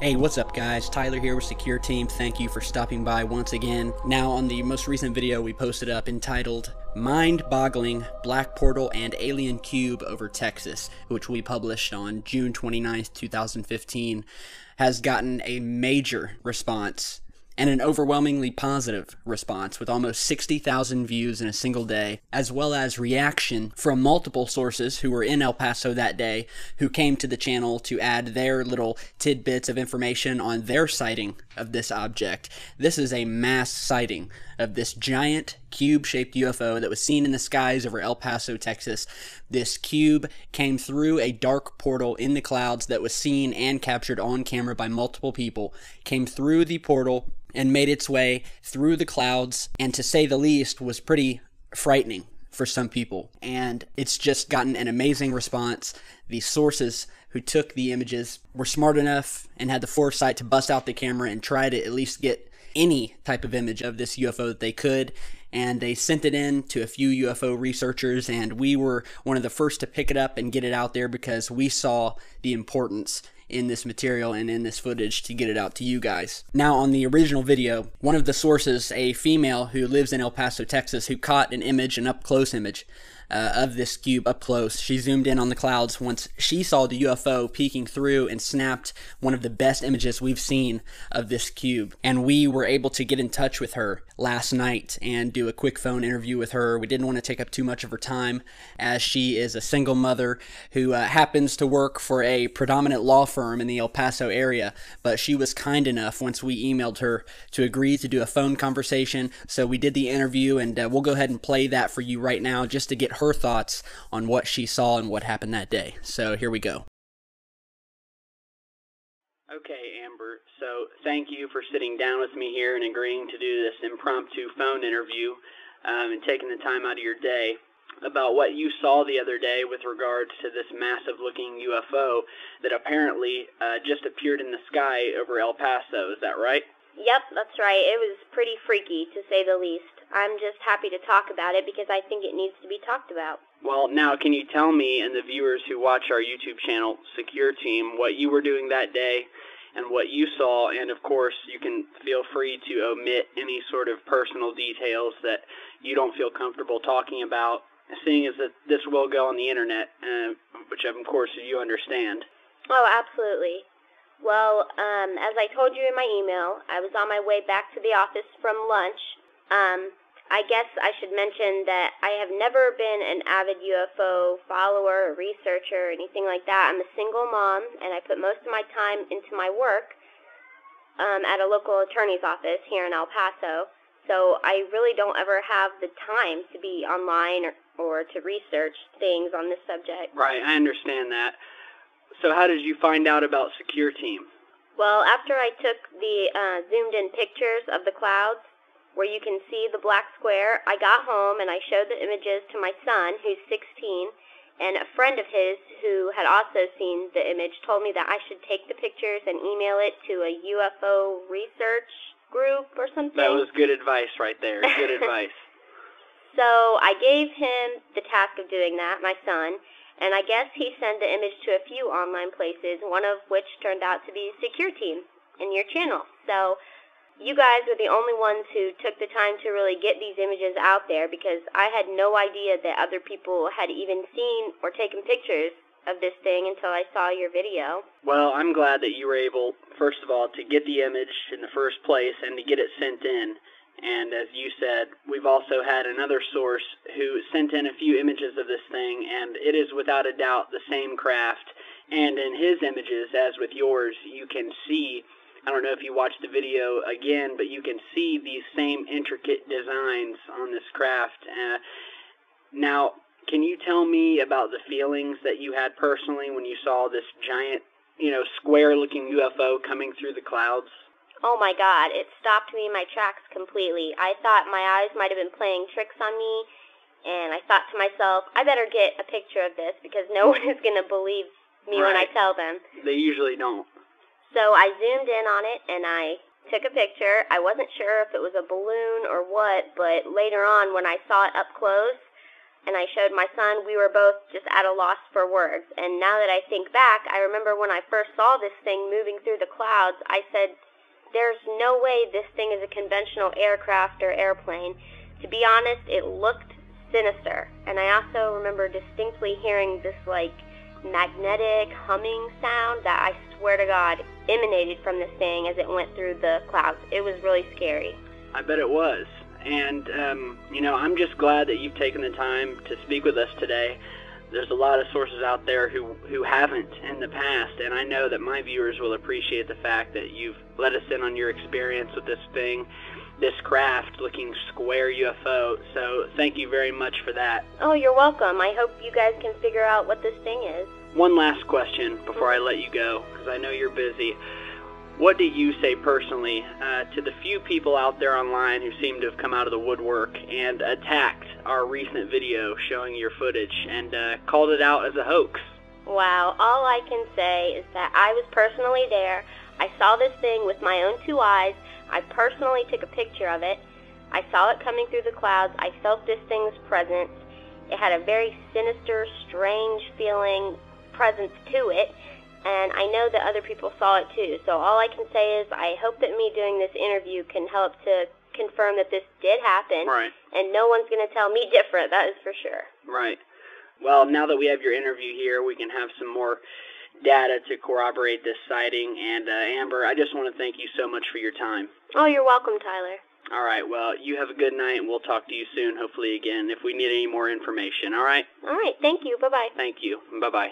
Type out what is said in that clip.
Hey, what's up guys? Tyler here with Secure Team. Thank you for stopping by once again. Now on the most recent video we posted up entitled Mind-Boggling Black Portal and Alien Cube over Texas, which we published on June 29th, 2015, has gotten a major response and an overwhelmingly positive response with almost 60,000 views in a single day, as well as reaction from multiple sources who were in El Paso that day, who came to the channel to add their little tidbits of information on their sighting of this object. This is a mass sighting of this giant cube-shaped UFO that was seen in the skies over El Paso, Texas. This cube came through a dark portal in the clouds that was seen and captured on camera by multiple people, came through the portal and made its way through the clouds, and to say the least was pretty frightening for some people. And it's just gotten an amazing response. The sources who took the images were smart enough and had the foresight to bust out the camera and try to at least get any type of image of this UFO that they could, and they sent it in to a few UFO researchers, and we were one of the first to pick it up and get it out there because we saw the importance in this material and in this footage to get it out to you guys. Now on the original video, one of the sources, a female who lives in El Paso, Texas, who caught an image, an up-close image of this cube up close. She zoomed in on the clouds once she saw the UFO peeking through and snapped one of the best images we've seen of this cube. And we were able to get in touch with her last night and do a quick phone interview with her. We didn't want to take up too much of her time as she is a single mother who happens to work for a predominant law firm in the El Paso area, but she was kind enough once we emailed her to agree to do a phone conversation. So we did the interview, and we'll go ahead and play that for you right now just to get her thoughts on what she saw and what happened that day. So here we go. Okay, Amber, so thank you for sitting down with me here and agreeing to do this impromptu phone interview and taking the time out of your day about what you saw the other day with regards to this massive looking UFO that apparently just appeared in the sky over El Paso. Is that right? Yep, that's right. It was pretty freaky, to say the least. I'm just happy to talk about it because I think it needs to be talked about. Well, now can you tell me and the viewers who watch our YouTube channel, Secure Team, what you were doing that day and what you saw, and of course you can feel free to omit any sort of personal details that you don't feel comfortable talking about, seeing as that this will go on the internet, which of course you understand. Oh, absolutely. Well, as I told you in my email, I was on my way back to the office from lunch. I guess I should mention that I have never been an avid UFO follower or researcher or anything like that. I'm a single mom, and I put most of my time into my work at a local attorney's office here in El Paso. So I really don't ever have the time to be online or to research things on this subject. Right, I understand that. So how did you find out about Secure Team? Well, after I took the zoomed-in pictures of the clouds, where you can see the black square, I got home and I showed the images to my son, who's 16, and a friend of his who had also seen the image told me that I should take the pictures and email it to a UFO research group or something. That was good advice right there, good advice. So I gave him the task of doing that, my son, and I guess he sent the image to a few online places, one of which turned out to be Secure Team in your channel. So you guys were the only ones who took the time to really get these images out there, because I had no idea that other people had even seen or taken pictures of this thing until I saw your video. Well, I'm glad that you were able, first of all, to get the image in the first place and to get it sent in. And as you said, we've also had another source who sent in a few images of this thing, and it is without a doubt the same craft. And in his images, as with yours, you can see, I don't know if you watched the video again, but you can see these same intricate designs on this craft. Now, can you tell me about the feelings that you had personally when you saw this giant, square-looking UFO coming through the clouds? Oh my God, it stopped me in my tracks completely. I thought my eyes might have been playing tricks on me, and I thought to myself, I better get a picture of this because no one is going to believe me when I tell them. They usually don't. So I zoomed in on it, and I took a picture. I wasn't sure if it was a balloon or what, but later on when I saw it up close, and I showed my son, we were both just at a loss for words. And now that I think back, I remember when I first saw this thing moving through the clouds, I said, there's no way this thing is a conventional aircraft or airplane. To be honest, it looked sinister. And I also remember distinctly hearing this, like, magnetic humming sound that I swear to God emanated from this thing as it went through the clouds. It was really scary. I bet it was. And, I'm just glad that you've taken the time to speak with us today. There's a lot of sources out there who haven't in the past, and I know that my viewers will appreciate the fact that you've let us in on your experience with this thing, this craft-looking square UFO. So thank you very much for that. Oh, you're welcome. I hope you guys can figure out what this thing is. One last question before I let you go, because I know you're busy. What do you say personally to the few people out there online who seem to have come out of the woodwork and attacked our recent video showing your footage and called it out as a hoax? Wow, all I can say is that I was personally there. I saw this thing with my own 2 eyes. I personally took a picture of it. I saw it coming through the clouds. I felt this thing's presence. It had a very sinister, strange feeling presence to it. And I know that other people saw it too. So all I can say is I hope that me doing this interview can help to confirm that this did happen. Right. And no one's going to tell me different, that is for sure. Right. Well, now that we have your interview here, we can have some more data to corroborate this sighting. And Amber, I just want to thank you so much for your time. Oh, you're welcome, Tyler. All right. Well, you have a good night, and we'll talk to you soon, hopefully again, if we need any more information. All right? All right. Thank you. Bye-bye. Thank you. Bye-bye.